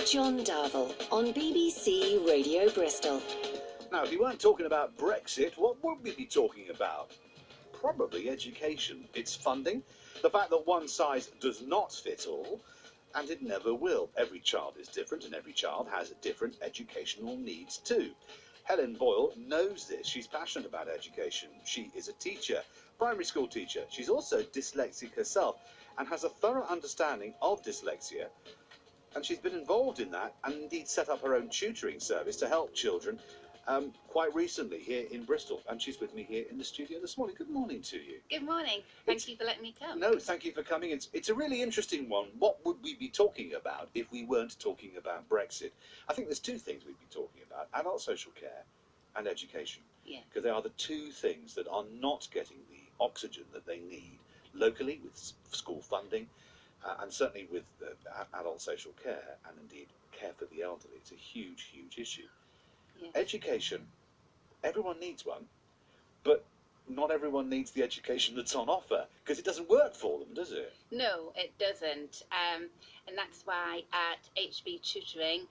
John Darvill on BBC Radio Bristol. Now, if we weren't talking about Brexit, what would we be talking about? Probably education, its funding, the fact that one size does not fit all, and it never will. Every child is different, and every child has different educational needs too. Helen Boyle knows this. She's passionate about education. She is a teacher, primary school teacher. She's also dyslexic herself and has a thorough understanding of dyslexia. And she's been involved in that and indeed set up her own tutoring service to help children quite recently here in Bristol. And she's with me here in the studio this morning. Good morning to you. Good morning. Thank you for letting me come. No, thank you for coming. It's a really interesting one. What would we be talking about if we weren't talking about Brexit? I think there's two things we'd be talking about: adult social care and education. Yeah. Because they are the two things that are not getting the oxygen that they need locally with school funding and certainly with adult social care and indeed care for the elderly. It's a huge, huge issue. Yes. Education, everyone needs one, but not everyone needs the education that's on offer, because it doesn't work for them, does it? No, it doesn't. And that's why at HB Tutoring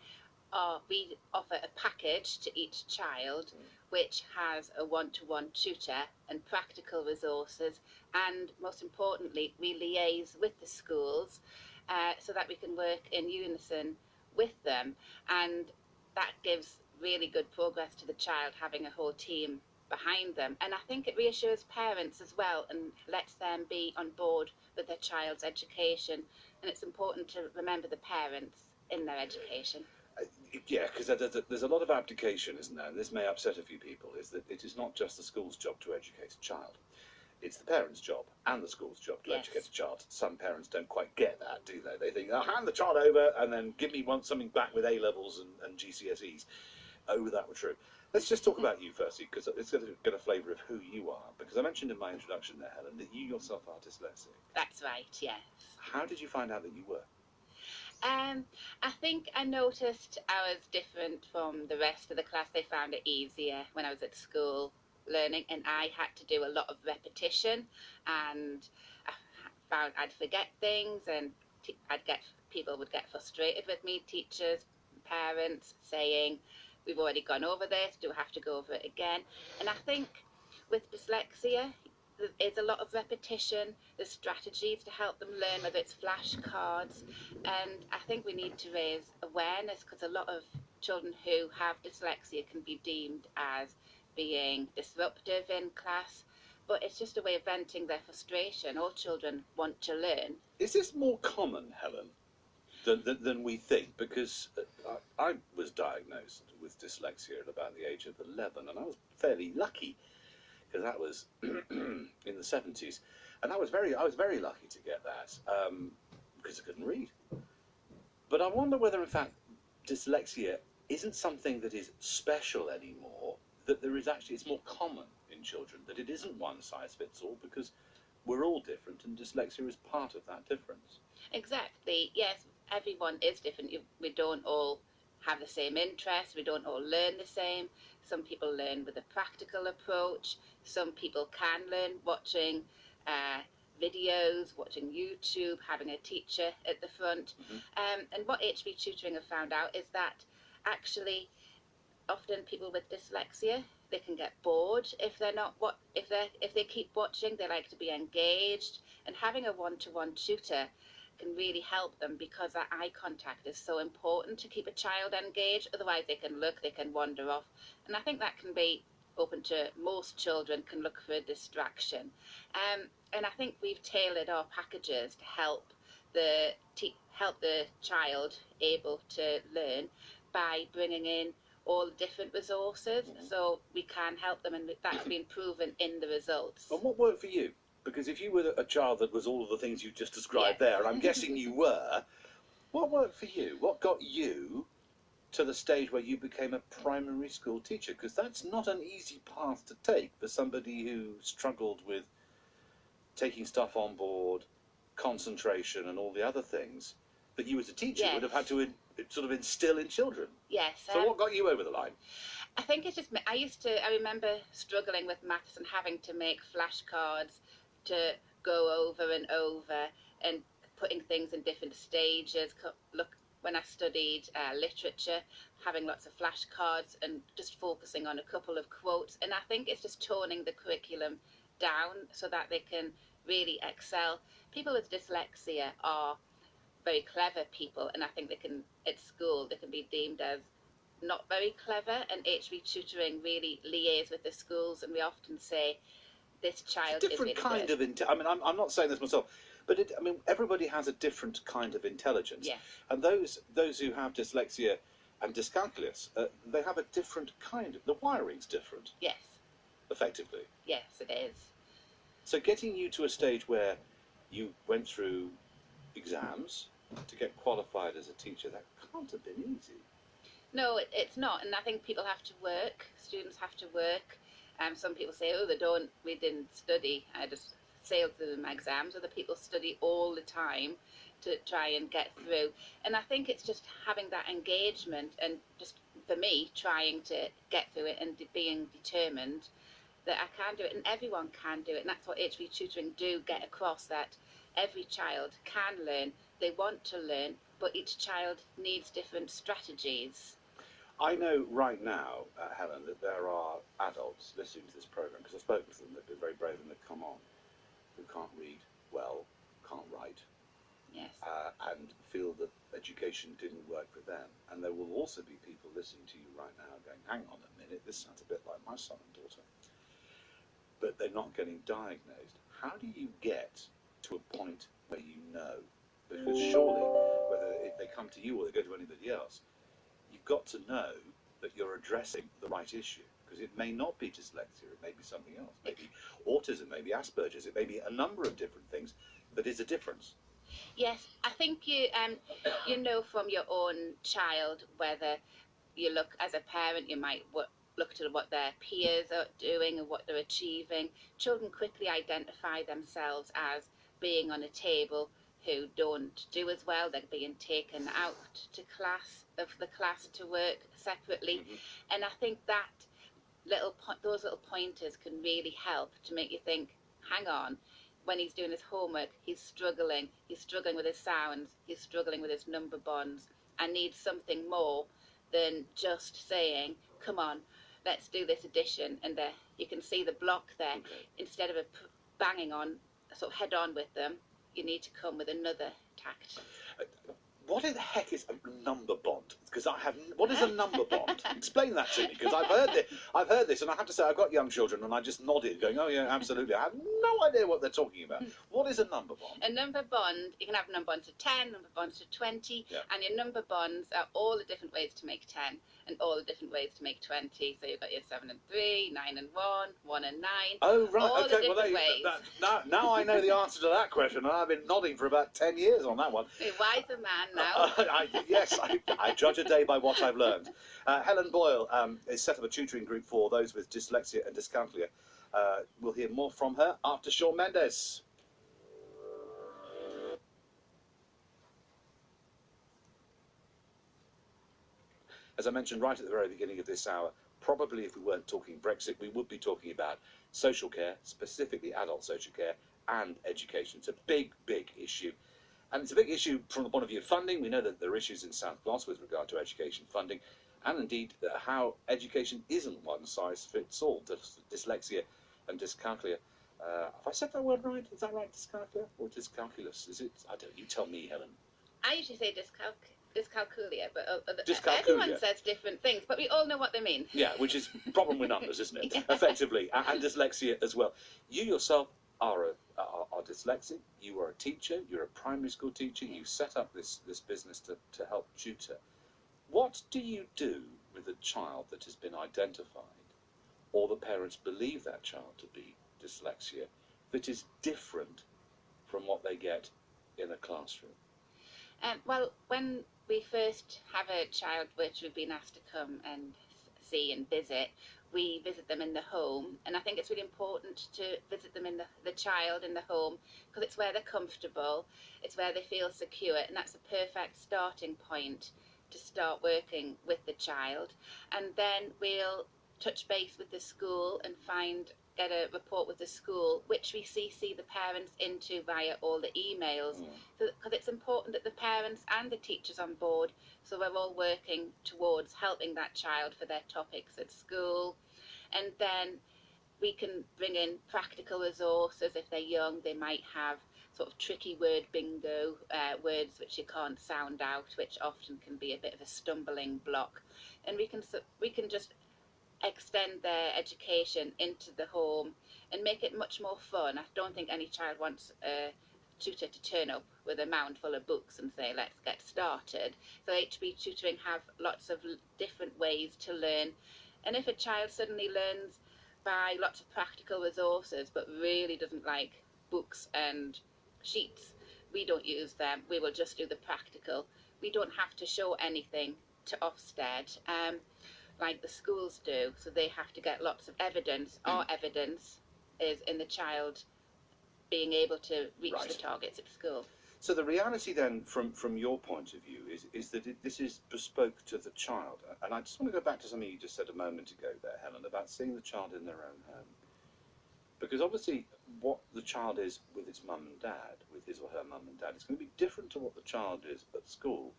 we offer a package to each child which has a one-to-one tutor and practical resources, and most importantly we liaise with the schools so that we can work in unison with them, and that gives really good progress to the child having a whole team behind them. And I think it reassures parents as well and lets them be on board with their child's education, and it's important to remember the parents in their education. Yeah, because there's a lot of abdication, isn't there? And this may upset a few people, is that it is not just the school's job to educate a child. It's the parents' job and the school's job to educate a child. Some parents don't quite get that, do they? They think, I'll hand the child over and then give me something back with A-levels and GCSEs. Oh, that were true. Let's just talk about you firstly, because it's going to get a flavour of who you are. Because I mentioned in my introduction there, Helen, that you yourself are dyslexic. That's right, yes. How did you find out that you were? I think I noticed I was different from the rest of the class. They found it easier when I was at school learning, and I had to do a lot of repetition, and I found I'd forget things, and people would get frustrated with me, teachers, parents, saying, we've already gone over this, do we have to go over it again? And I think with dyslexia, there's a lot of repetition, there's strategies to help them learn, whether it's flashcards, and I think we need to raise awareness, because a lot of children who have dyslexia can be deemed as being disruptive in class, but it's just a way of venting their frustration. All children want to learn. Is this more common, Helen, than we think? Because I was diagnosed with dyslexia at about the age of 11, and I was fairly lucky, because that was in the 70s, and I was very lucky to get that, because I couldn't read. But I wonder whether in fact dyslexia isn't something that is special anymore, that there is actually, it's more common in children, that it isn't one size fits all, because we're all different and dyslexia is part of that difference. Exactly, yes, everyone is different. We don't all have the same interests, we don't all learn the same. Some people learn with a practical approach, some people can learn watching videos, watching YouTube, having a teacher at the front. And what HB Tutoring have found out is that actually often people with dyslexia, they can get bored if they keep watching. They like to be engaged, and having a one-to-one tutor can really help them, because that eye contact is so important to keep a child engaged. Otherwise they can wander off, and I think that can be open to most children, can look for a distraction. And I think we've tailored our packages to help the child able to learn by bringing in all the different resources, so we can help them, and that's been proven in the results. And what worked for you? Because if you were a child that was all of the things you just described there, and I'm guessing you were, what worked for you? What got you to the stage where you became a primary school teacher? Because that's not an easy path to take for somebody who struggled with taking stuff on board, concentration and all the other things that you as a teacher would have had to sort of instill in children. Yes. So what got you over the line? I think it's just, I remember struggling with maths and having to make flashcards to go over and over, and putting things in different stages. when I studied literature, having lots of flashcards and just focusing on a couple of quotes. And I think it's just toning the curriculum down so that they can really excel. People with dyslexia are very clever people, and I think they can, at school, they can be deemed as not very clever, and HV tutoring really liaises with the schools, and we often say this child It's a different is really kind good. of I mean, I'm not saying this myself, but I mean, everybody has a different kind of intelligence. Yes. And those who have dyslexia and dyscalculia, they have a different kind of, the wiring's different, Yes, effectively. yes, it is. So getting you to a stage where you went through exams to get qualified as a teacher, that can't have been easy. No, it's not, and I think people have to work. Students have to work. Some people say, "Oh, we didn't study. I just sailed through my exams." Other people study all the time to try and get through. And I think it's just having that engagement, and just for me, trying to get through it and being determined that I can do it, and everyone can do it. And that's what HV tutoring do get across, that every child can learn. They want to learn, but each child needs different strategies. I know right now, Helen, that there are adults listening to this programme, because I've spoken to them, they've been very brave and they've come on, who can't read well, can't write, Yes. and feel that education didn't work for them. And there will also be people listening to you right now going, hang on a minute, this sounds a bit like my son and daughter. But they're not getting diagnosed. How do you get to a point where you know? Because surely, whether they come to you or they go to anybody else, you've got to know that you're addressing the right issue, because it may not be dyslexia, it may be something else, maybe autism, maybe Asperger's, it may be a number of different things that is a difference. Yes, I think you know from your own child whether you look, as a parent, you might look to what their peers are doing and what they're achieving. Children quickly identify themselves as being on a table who don't do as well. They're being taken out to the class to work separately. Mm-hmm. And I think that those little pointers can really help to make you think, hang on, when he's doing his homework, he's struggling with his sounds, he's struggling with his number bonds. I need something more than just saying, come on, let's do this addition. And you can see the block there. Okay. Instead of banging on, sort of head on with them, you need to come with another tact. What in the heck is a number bond? Because what is a number bond? Explain that to me, because I've heard this, and I have to say I've got young children, and I just nodded, going, oh yeah, absolutely. I have no idea what they're talking about. What is a number bond? A number bond, you can have number bonds of 10, number bonds of 20, yeah. And your number bonds are all the different ways to make 10 and all the different ways to make 20. So you've got your 7 and 3, 9 and 1, 1 and 9. Oh, right, all okay. The different ways. Now I know the answer to that question, and I've been nodding for about 10 years on that one. A wiser man now. Yes, I judge a day by what I've learned. Helen Boyle has set up a tutoring group for those with dyslexia and dyscalculia. We'll hear more from her after Shawn Mendes. As I mentioned right at the very beginning of this hour, probably if we weren't talking Brexit, we would be talking about social care, specifically adult social care and education. It's a big, big issue. And it's a big issue from the point of view of funding. We know that there are issues in South Gloss with regard to education funding, and indeed how education isn't one size fits all. Dyslexia and dyscalculia. Have I said that word right? Is that right, dyscalculia or dyscalculus? Is it? I don't. You tell me, Helen. I usually say dyscalculia, but Dyscalculia. everyone says different things, but we all know what they mean. Yeah, which is a problem with numbers, isn't it? Yeah. Effectively, and dyslexia as well. You yourself are dyslexic, you are a teacher, you're a primary school teacher, you set up this business to help tutor. What do you do with a child that has been identified, or the parents believe that child to be dyslexia, that is different from what they get in a classroom? Well, when we first have a child which we've been asked to come and see and visit, we visit them in the home, and I think it's really important to visit them in the child in the home, because it's where they're comfortable, it's where they feel secure, and that's a perfect starting point to start working with the child. And then we'll touch base with the school and find get a report with the school, which we CC the parents into via all the emails, because it's important that the parents and the teachers on board, so we're all working towards helping that child for their topics at school. And then we can bring in practical resources. If they're young, they might have sort of tricky word bingo, words which you can't sound out, which often can be a bit of a stumbling block. And we can just extend their education into the home and make it much more fun. I don't think any child wants a tutor to turn up with a mound full of books and say, let's get started. So HB Tutoring have lots of different ways to learn. And if a child suddenly learns by lots of practical resources but really doesn't like books and sheets, we don't use them. We will just do the practical. We don't have to show anything to Ofsted like the schools do, so they have to get lots of evidence. Our evidence is in the child being able to reach the targets at school. So the reality then, from your point of view, is that this is bespoke to the child. And I just want to go back to something you just said a moment ago there, Helen, about seeing the child in their own home. Because obviously what the child is with its mum and dad, with his or her mum and dad, is going to be different to what the child is at school.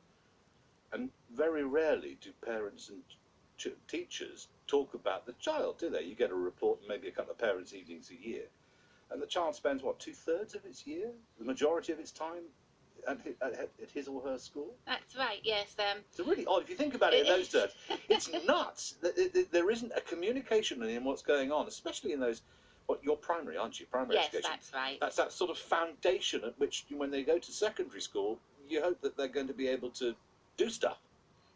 And very rarely do parents and teachers talk about the child, do they? You get a report, maybe a couple of parents' evenings a year. And the child spends, what, 2/3 of its year? The majority of its time at his or her school? That's right, yes. It's really odd. If you think about it in those terms, it's nuts. There isn't a communication in what's going on, especially in those, you're primary, aren't you? Primary education. Yes, that's right. That's that sort of foundation at which, when they go to secondary school, you hope that they're going to be able to do stuff.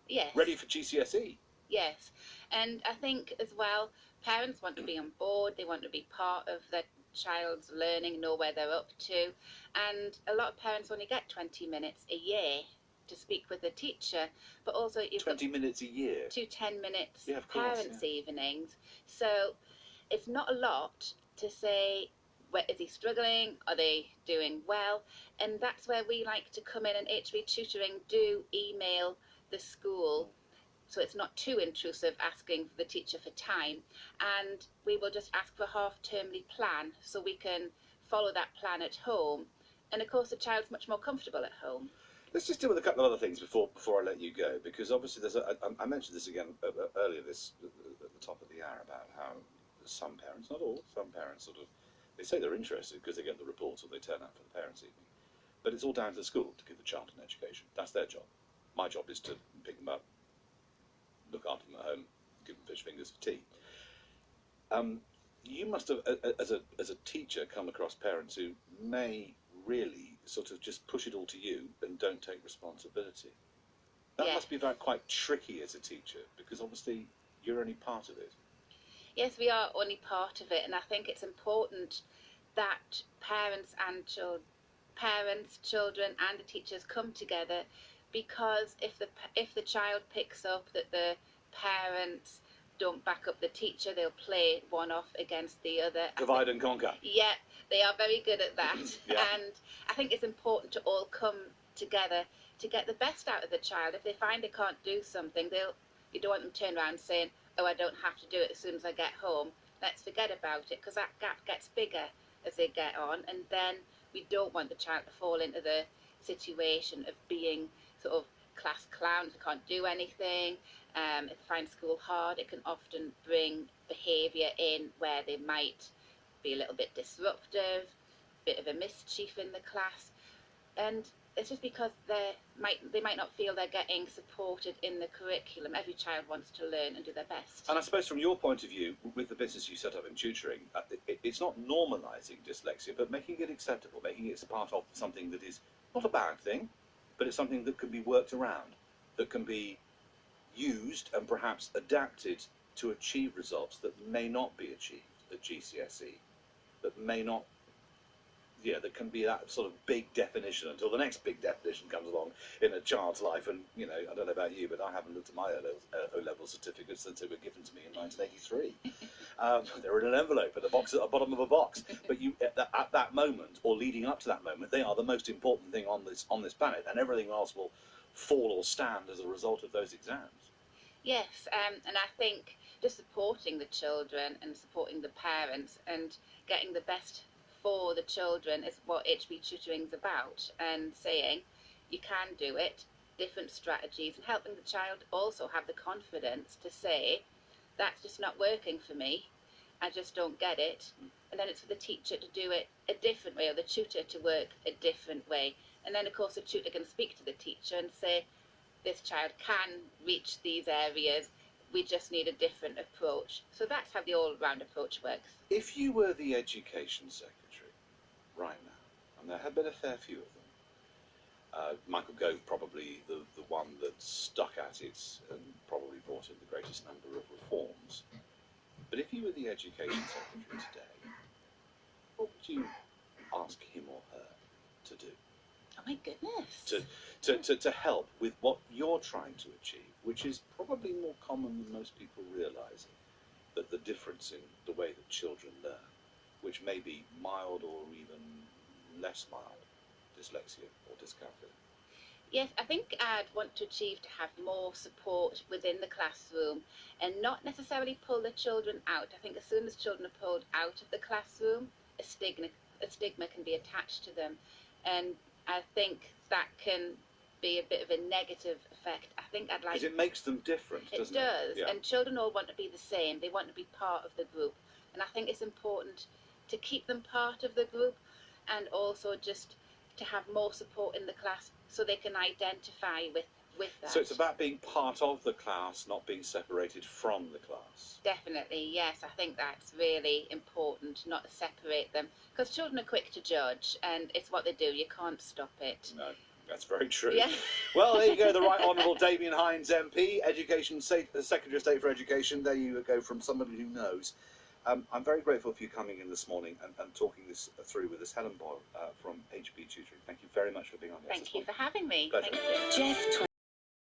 Yes. Ready for GCSE. Yes. And I think, as well, parents want to be on board. They want to be part of their child's learning, know where they're up to, and a lot of parents only get 20 minutes a year to speak with the teacher, but also you've 20 minutes a year, 10 minutes of course, parents' evenings, so it's not a lot to say, is he struggling, are they doing well? And that's where we like to come in, and HB Tutoring do email the school, so it's not too intrusive asking the teacher for time, and we will just ask for a half-termly plan so we can follow that plan at home, and of course the child's much more comfortable at home. Let's just deal with a couple of other things before I let you go, because obviously there's I mentioned this again earlier at the top of the hour about how some parents, not all, some parents sort of, they say they're interested because they get the reports or they turn up for the parents' evening, but it's all down to the school to give the child an education. That's their job. My job is to pick them up, look after them at home, give them fish fingers for tea. You must have, as a teacher, come across parents who may really sort of just push it all to you and don't take responsibility. That must be quite tricky as a teacher, because obviously you're only part of it. Yes, we are only part of it, and I think it's important that parents, children and the teachers come together, because if the child picks up that the parents don't back up the teacher, they'll play one off against the other. Divide and conquer. Yeah, they are very good at that. And I think it's important to all come together to get the best out of the child. If they find they can't do something, you don't want them to turn around saying, oh, I don't have to do it as soon as I get home. Let's forget about it, because that gap gets bigger as they get on, and then we don't want the child to fall into the situation of being sort of class clowns who can't do anything. If they find school hard, it can often bring behaviour in where they might be a little bit disruptive, a bit of a mischief in the class, and it's just because they might not feel they're getting supported in the curriculum. Every child wants to learn and do their best. And I suppose from your point of view, with the business you set up in tutoring, it's not normalising dyslexia, but making it acceptable, making it part of something that is not a bad thing, but it's something that can be worked around, that can be used and perhaps adapted to achieve results that may not be achieved at GCSE, that may not, that can be that sort of big definition until the next big definition comes along in a child's life. And, I don't know about you, but I haven't looked at my O-level certificates since they were given to me in 1983. They're in an envelope at the bottom of a box. But at that moment, or leading up to that moment, they are the most important thing on this planet, and everything else will fall or stand as a result of those exams. Yes, and I think just supporting the children and supporting the parents and getting the best for the children is what HB Tutoring's about, and saying you can do it, different strategies, and helping the child also have the confidence to say, that's just not working for me, I just don't get it. And then it's for the teacher to do it a different way, or the tutor to work a different way. And then, of course, the tutor can speak to the teacher and say, this child can reach these areas, we just need a different approach. So that's how the all-round approach works. If you were the Education Secretary right now, and there have been a fair few of them, Michael Gove probably the one that stuck at it and probably brought in the greatest number of reforms. But if you were the Education Secretary today, what would you ask him or her to do? Oh my goodness. To help with what you're trying to achieve, which is probably more common than most people realise, that the difference in the way that children learn, which may be mild or even less mild, dyslexia or dyscalculia. Yes, I think I'd want to achieve to have more support within the classroom and not necessarily pull the children out. I think as soon as children are pulled out of the classroom, a stigma can be attached to them. And I think that can be a bit of a negative effect. I think I'd like... Because it makes them different, doesn't it? It does, Yeah. and children all want to be the same. They want to be part of the group. And I think it's important to keep them part of the group, and also just to have more support in the class so they can identify with that. So it's about being part of the class, not being separated from the class. Definitely, yes. I think that's really important, not to separate them, because children are quick to judge, and it's what they do. You can't stop it. No, that's very true. Yeah. Well, there you go, the Right Honourable Damien Hines MP, Education Secretary of State for Education. There you go, from somebody who knows. I'm very grateful for you coming in this morning and talking this through with us. Helen Boyle from HB Tutoring. Thank you very much for being on the Thank you for having me. Pleasure. Thank you. Jeff